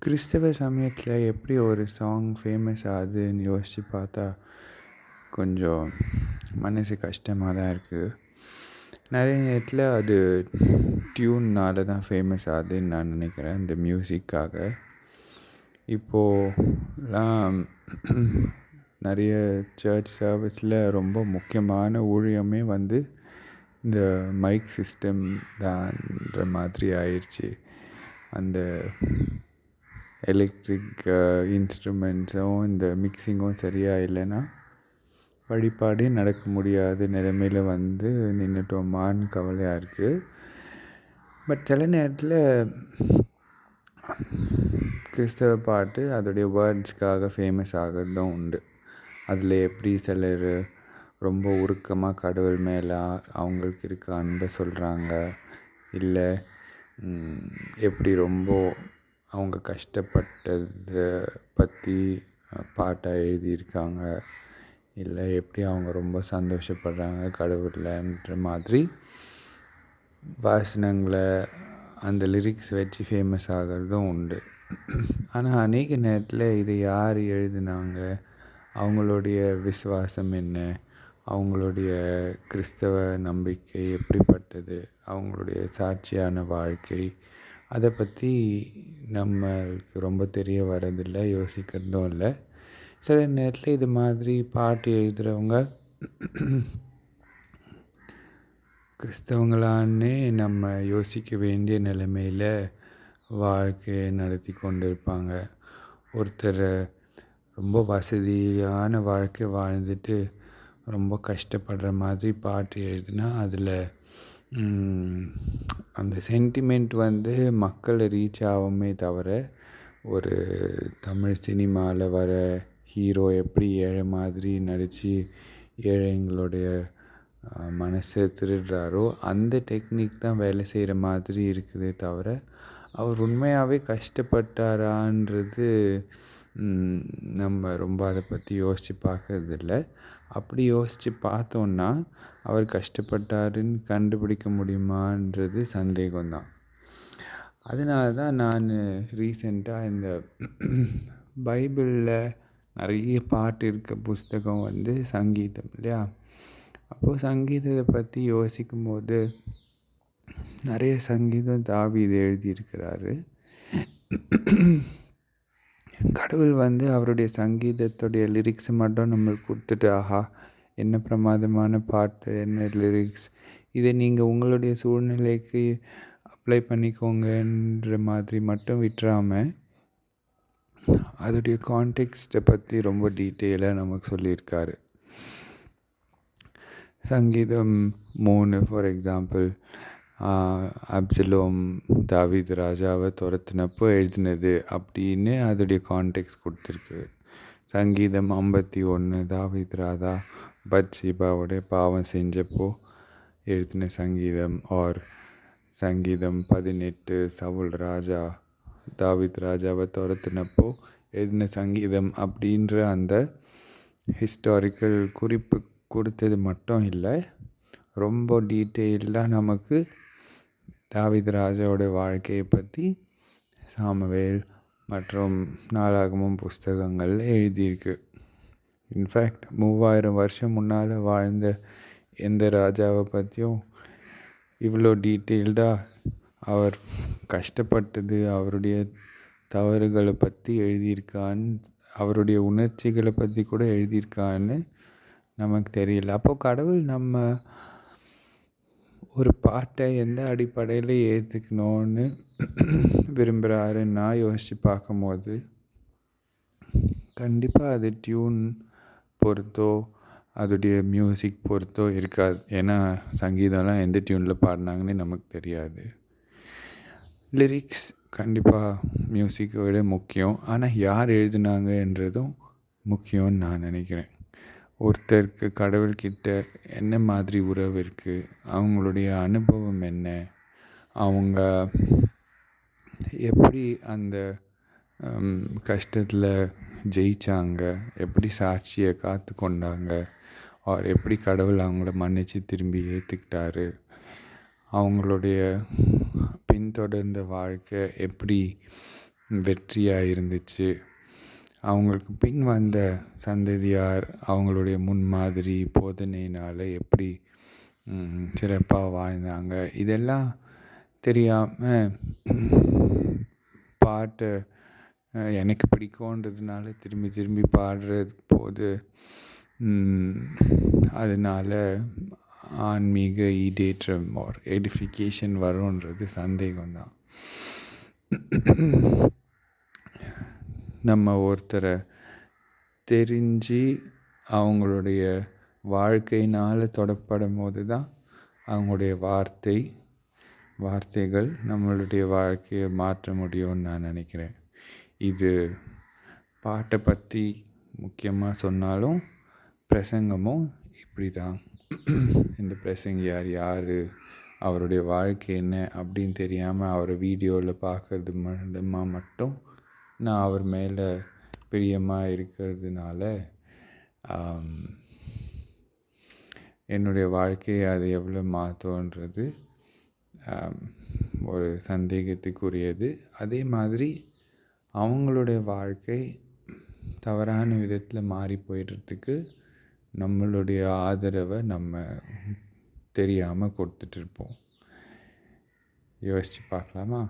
கிறிஸ்தவ சமயத்தில் எப்படி ஒரு சாங் ஃபேமஸ் ஆகுதுன்னு யோசித்து பார்த்தா கொஞ்சம் மனசு கஷ்டமாக தான் இருக்குது. நிறைய நேரத்தில் அது டியூன்னால தான் ஃபேமஸ் ஆகுதுன்னு நான் நினைக்கிறேன், இந்த மியூசிக்காக. இப்போலாம் நிறைய சர்ச் சர்வீஸில் ரொம்ப முக்கியமான ஊழியமே இந்த மைக் சிஸ்டம் தான்ற மாதிரி ஆயிடுச்சு. அந்த எலக்ட்ரிக் இன்ஸ்ட்ருமெண்ட்ஸும் இந்த மிக்சிங்கும் சரியாக இல்லைன்னா வழிபாடே நடக்க முடியாத நிலைமையில் நின்றுட்டோமான்னு கவலையாக இருக்குது. பட் சில நேரத்தில் கிறிஸ்தவ பாட்டு அதோடைய வேர்ட்ஸ்க்காக ஃபேமஸ் ஆகிறதும் உண்டு. அதில் எப்படி சிலர் ரொம்ப உருக்கமாக கடவுள் மேலே அவங்களுக்கு இருக்க அன்பை சொல்கிறாங்க, இல்லை எப்படி ரொம்ப அவங்க கஷ்டப்பட்டதை பற்றி பாட்டாக எழுதியிருக்காங்க, இல்லை எப்படி அவங்க ரொம்ப சந்தோஷப்படுறாங்க கடவுள்ன்ற மாதிரி வாசனங்களை அந்த லிரிக்ஸ் வச்சு ஃபேமஸ் ஆகிறதும் உண்டு. ஆனால் அநேக நேரத்தில் இதை யார் எழுதினாங்க, அவங்களுடைய விசுவாசம் என்ன, அவங்களுடைய கிறிஸ்தவ நம்பிக்கை எப்படிப்பட்டது, அவங்களுடைய சாட்சியான வாழ்க்கை, அதை பற்றி நம்மளுக்கு ரொம்ப தெரிய வரதில்லை, யோசிக்கிறதும் இல்லை. சில நேரத்தில் இது மாதிரி பாட்டு எழுதுகிறவங்க கிறிஸ்தவங்களான்னே நம்ம யோசிக்க வேண்டிய நிலைமையில் வாழ்க்கையை நடத்தி கொண்டு இருப்பாங்க. ஒருத்தர் ரொம்ப வசதியான வாழ்க்கை வாழ்ந்துட்டு ரொம்ப கஷ்டப்படுற மாதிரி பாட்டு எழுதுனா அதில் அந்த சென்டிமெண்ட் மக்களை ரீச் ஆகுமே தவிர, ஒரு தமிழ் சினிமாவில் வர ஹீரோ எப்படி ஏழை மாதிரி நடித்து ஏழைங்களுடைய மனசை திருடுறாரோ அந்த டெக்னிக் தான் வேலை செய்கிற மாதிரி இருக்குதே தவிர, அவர் உண்மையாகவே கஷ்டப்பட்டாரான்றது நம்ம ரொம்ப அதை பற்றி யோசித்து பார்க்கறதில்ல. அப்படி யோசித்து பார்த்தோன்னா அவர் கஷ்டப்பட்டாருன்னு கண்டுபிடிக்க முடியுமான்றது சந்தேகம்தான். அதனால தான் நான் ரீசெண்டாக இந்த பைபிளில் நிறைய பாட்டு இருக்க புஸ்தகம் சங்கீதம் இல்லையா, அப்போது சங்கீதத்தை பற்றி யோசிக்கும் போது நிறைய சங்கீதம் தாவீது எழுதியிருக்கிறாரு. கடவுள் அவருடைய சங்கீதத்துடைய லிரிக்ஸ் மட்டும் நம்மளுக்கு கொடுத்துட்டு, ஆஹா என்ன பிரமாதமான பாட்டு, என்ன லிரிக்ஸ், இதை நீங்கள் உங்களுடைய சூழ்நிலைக்கு அப்ளை பண்ணிக்கோங்கன்ற மாதிரி மட்டும் விட்டுறாமல் அதோடைய கான்டெக்ஸ்ட்டை பற்றி ரொம்ப டீட்டெயிலாக நமக்கு சொல்லியிருக்காரு. சங்கீதம் 3 ஃபார் எக்ஸாம்பிள், அப்சலோம் தாவீது ராஜாவை துரத்துனப்போ எழுதினது அப்படின்னு அதோடைய கான்டெக்ஸ்ட் கொடுத்துருக்கு. சங்கீதம் 51 தாவீது ராஜா பத்ஷேபாவுடைய பாவம் செஞ்சப்போ எழுதின சங்கீதம். ஆர் சங்கீதம் 18 சவுல் ராஜா தாவீது ராஜாவை துரத்துனப்போ எழுதின சங்கீதம் அப்படின்ற அந்த ஹிஸ்டாரிக்கல் குறிப்பு கொடுத்தது மட்டும் இல்லை, ரொம்ப டீட்டெயில்டாக நமக்கு தாவீது ராஜாவோட வாழ்க்கையை பற்றி சாமுவேல் மற்றும் நாளாகமம் புஸ்தகங்கள் எழுதியிருக்கு. இன்ஃபேக்ட் 3000 வருஷம் முன்னால் வாழ்ந்த எந்த ராஜாவை பற்றியும் இவ்வளோ டீட்டெயில்டாக அவர் கஷ்டப்பட்டது, அவருடைய தவறுகளை பற்றி எழுதியிருக்கான்னு, அவருடைய உணர்ச்சிகளை பற்றி கூட எழுதியிருக்கான்னு நமக்கு தெரியல. அப்போது கடவுள் நம்ம ஒரு பாட்டை எந்த அடிப்படையில் ஏற்றுக்கணும்னு விரும்புகிறாருன்னு நான் யோசித்து பார்க்கும்போது கண்டிப்பாக அது டியூன் பொறுத்தோ அதோடைய மியூசிக் பொறுத்தோ இருக்காது. ஏன்னா சங்கீதம்லாம் எந்த டியூனில் பாடினாங்கன்னு நமக்கு தெரியாது. லிரிக்ஸ் கண்டிப்பாக மியூசிக்கை விட முக்கியம், ஆனால் யார் எழுதுனாங்கன்றதும் முக்கியம்னு நான் நினைக்கிறேன். ஒருத்தருக்கு கடவுள்கிட்ட என்ன மாதிரி உறவு இருக்குது, அவங்களுடைய அனுபவம் என்ன, அவங்க எப்படி அந்த கஷ்டத்தில் ஜெயித்தாங்க, எப்படி சாட்சியை காத்து கொண்டாங்க, அவர் எப்படி கடவுள் அவங்கள மன்னித்து திரும்பி ஏற்றுக்கிட்டாரு, அவங்களுடைய பின்தொடர்ந்த வாழ்க்கை எப்படி வெற்றியாக இருந்துச்சு. அவங்களுக்கு பின் வந்த சந்ததியார் அவங்களுடைய முன்மாதிரி போதனையினால் எப்படி சிறப்பாக வாழ்ந்தாங்க, இதெல்லாம் தெரியாமல் பாட்டை எனக்கு பிடிக்கும்ன்றதுனால திரும்பி திரும்பி பாடுறது போது அதனால் ஆன்மீக ஈடேற்றம் ஒரு எடிஃபிகேஷன் வரும்ன்றது சந்தேகம்தான். நம்ம ஒருத்தரை தெரிஞ்சு அவங்களுடைய வாழ்க்கையினால் தொடப்படும் போது தான் அவங்களுடைய வார்த்தைகள் நம்மளுடைய வாழ்க்கையை மாற்ற முடியும்னு நான் நினைக்கிறேன். இது பாட்டை பற்றி முக்கியமாக சொன்னாலும் பிரசங்கமும் இப்படி தான். இந்த பிரசங்கியார் யார், அவருடைய வாழ்க்கை என்ன அப்படின்னு தெரியாமல் அவரை வீடியோவில் பார்க்கறது மூலமா மட்டும் நான் அவர் மேலே பிரியமாக இருக்கிறதுனால என்னுடைய வாழ்க்கையை அது எவ்வளோ மாற்றுன்றது ஒரு சந்தேகத்துக்குரியது. அதே மாதிரி அவங்களுடைய வாழ்க்கை தவறான விதத்தில் மாறி போயிடுறதுக்கு நம்மளுடைய ஆதரவை நம்ம தெரியாமல் கொடுத்துட்ருப்போம். யோசித்து பார்க்கலாமா?